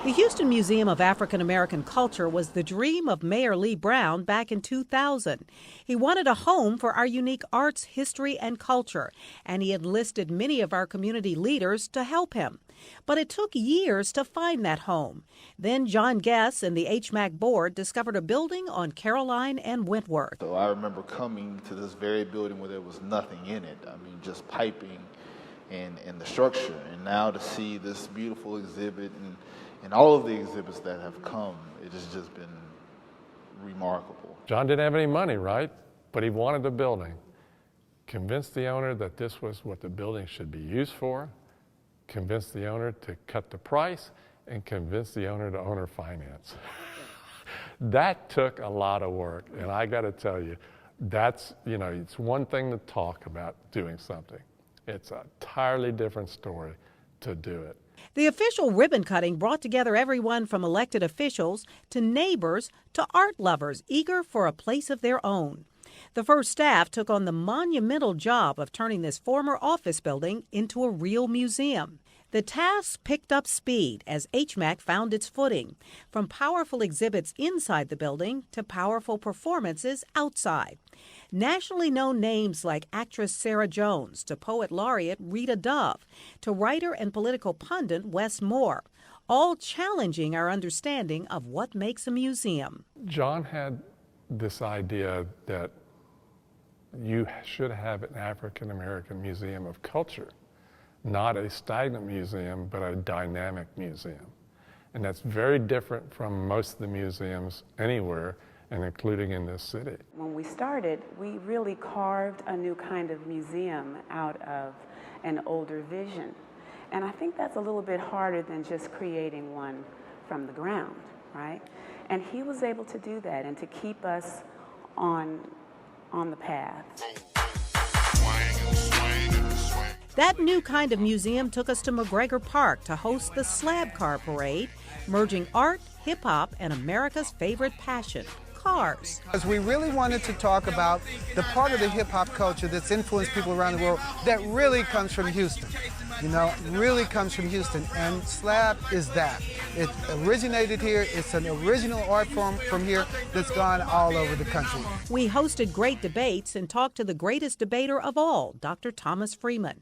The Houston Museum of African American Culture was the dream of Mayor Lee Brown back in 2000. He wanted a home for our unique arts, history, and culture, and he enlisted many of our community leaders to help him. But it took years to find that home. Then John Guess and the HMAAC board discovered a building on Caroline and Wentworth. So I remember coming to this very building where there was nothing in it. I mean, just piping and the structure. And now to see this beautiful exhibit and all of the exhibits that have come, it has just been remarkable. John didn't have any money, right? But he wanted the building. Convinced the owner that this was what the building should be used for, convinced the owner to cut the price, and convinced the owner to owner finance. That took a lot of work, and I got to tell you, that's, it's one thing to talk about doing something. It's an entirely different story to do it. The official ribbon cutting brought together everyone from elected officials to neighbors to art lovers eager for a place of their own. The first staff took on the monumental job of turning this former office building into a real museum. The task picked up speed as HMAAC found its footing, from powerful exhibits inside the building to powerful performances outside. Nationally known names like actress Sarah Jones to poet laureate Rita Dove to writer and political pundit Wes Moore, all challenging our understanding of what makes a museum. John had this idea that you should have an African American museum of culture. Not a stagnant museum, but a dynamic museum. And that's very different from most of the museums anywhere, and including in this city. When we started, we really carved a new kind of museum out of an older vision. And I think that's a little bit harder than just creating one from the ground, right? And he was able to do that and to keep us on the path. That new kind of museum took us to McGregor Park to host the Slab Car Parade, merging art, hip-hop, and America's favorite passion, cars. Because we really wanted to talk about the part of the hip-hop culture that's influenced people around the world that really comes from Houston. Really comes from Houston, and Slab is that. It originated here. It's an original art form from here that's gone all over the country. We hosted great debates and talked to the greatest debater of all, Dr. Thomas Freeman.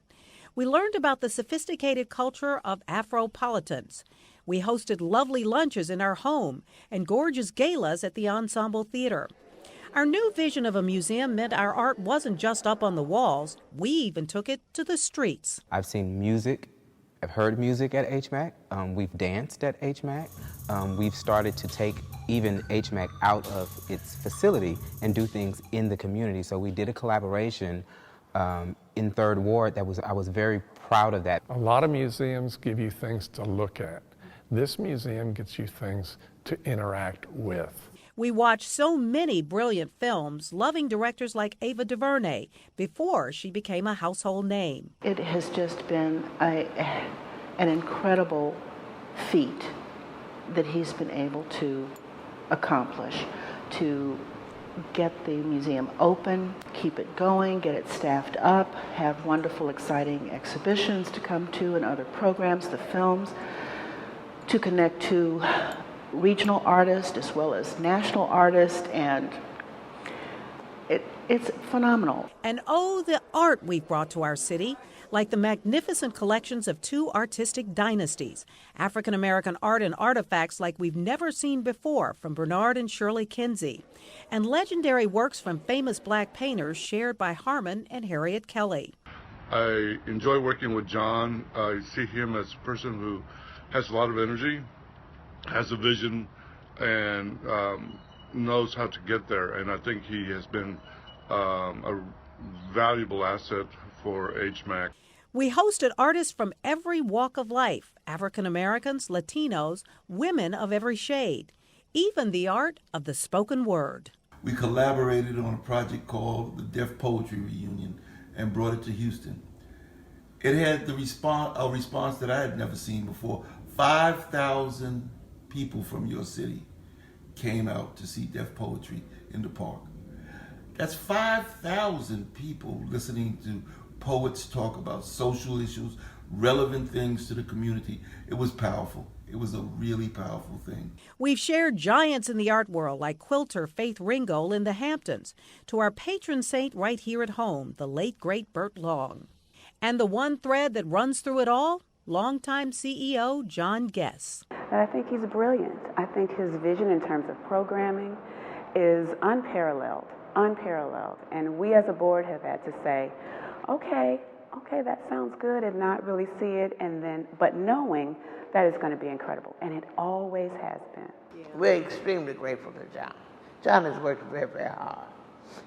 We learned about the sophisticated culture of Afropolitans. We hosted lovely lunches in our home and gorgeous galas at the Ensemble Theater. Our new vision of a museum meant our art wasn't just up on the walls. We even took it to the streets. I've seen music. I've heard music at HMAAC. We've danced at HMAAC. We've started to take even HMAAC out of its facility and do things in the community. So we did a collaboration in Third Ward I was very proud of that. A lot of museums give you things to look at. This museum gets you things to interact with. We watched so many brilliant films, loving directors like Ava DuVernay before she became a household name. It has just been an incredible feat that he's been able to accomplish, to get the museum open, keep it going, get it staffed up, have wonderful, exciting exhibitions to come to and other programs, the films, to connect to regional artists as well as national artists, and it's phenomenal. And oh, the art we've brought to our city, like the magnificent collections of two artistic dynasties, African American art and artifacts like we've never seen before from Bernard and Shirley Kinsey, and legendary works from famous black painters shared by Harmon and Harriet Kelly. I enjoy working with John. I see him as a person who has a lot of energy, has a vision, and knows how to get there. And I think he has been a valuable asset for HMAAC. We hosted artists from every walk of life, African Americans, Latinos, women of every shade, even the art of the spoken word. We collaborated on a project called the Deaf Poetry Reunion and brought it to Houston. It had a response that I had never seen before. 5,000 people from your city came out to see deaf poetry in the park. That's 5,000 people listening to poets talk about social issues, relevant things to the community. It was powerful. It was a really powerful thing. We've shared giants in the art world like quilter Faith Ringgold in the Hamptons, to our patron saint right here at home, the late, great Burt Long. And the one thread that runs through it all, longtime CEO John Guess. And I think he's brilliant. I think his vision in terms of programming is unparalleled. And we as a board have had to say, okay, that sounds good, and not really see it, but knowing that it's going to be incredible. And it always has been. Yeah. We're extremely grateful to John. John has worked very, very hard.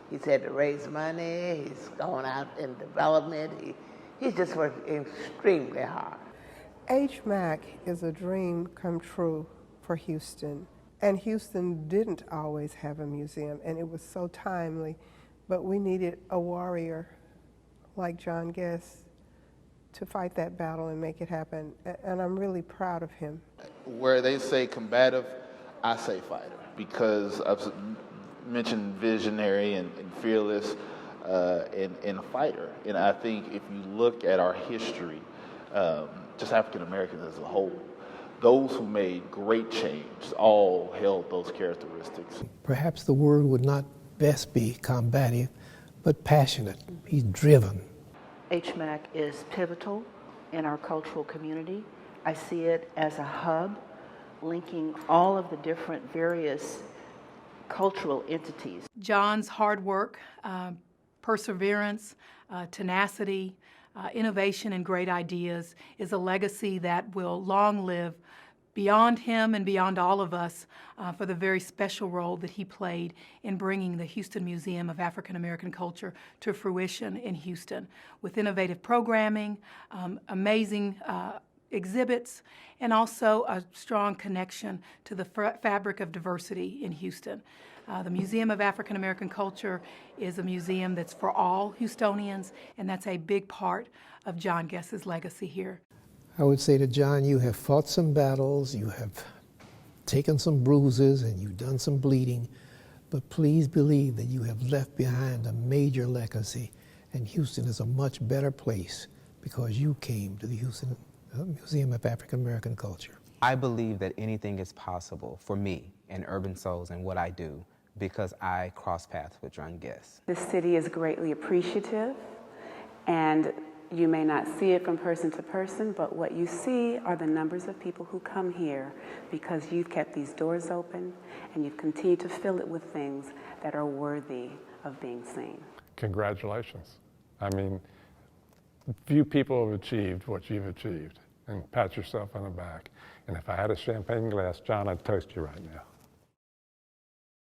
He's had to raise money. He's gone out in development. He's just worked extremely hard. HMAAC is a dream come true for Houston. And Houston didn't always have a museum, and it was so timely. But we needed a warrior like John Guess to fight that battle and make it happen. And I'm really proud of him. Where they say combative, I say fighter, because I've mentioned visionary and fearless and a fighter. And I think if you look at our history, just African Americans as a whole, those who made great change all held those characteristics. Perhaps the word would not best be combative, but passionate. He's driven. HMAAC is pivotal in our cultural community. I see it as a hub linking all of the different various cultural entities. John's hard work, perseverance, tenacity, innovation and great ideas is a legacy that will long live beyond him and beyond all of us for the very special role that he played in bringing the Houston Museum of African American Culture to fruition in Houston with innovative programming, amazing exhibits, and also a strong connection to the fabric of diversity in Houston. The Museum of African American Culture is a museum that's for all Houstonians, and that's a big part of John Guess's legacy here. I would say to John, you have fought some battles, you have taken some bruises, and you've done some bleeding, but please believe that you have left behind a major legacy, and Houston is a much better place because you came to the Houston Museum of African American Culture. I believe that anything is possible for me and Urban Souls and what I do because I cross paths with John Guess. The city is greatly appreciative, and you may not see it from person to person, but what you see are the numbers of people who come here because you've kept these doors open and you've continued to fill it with things that are worthy of being seen. Congratulations. I mean, few people have achieved what you've achieved, and pat yourself on the back. And if I had a champagne glass, John, I'd toast you right now.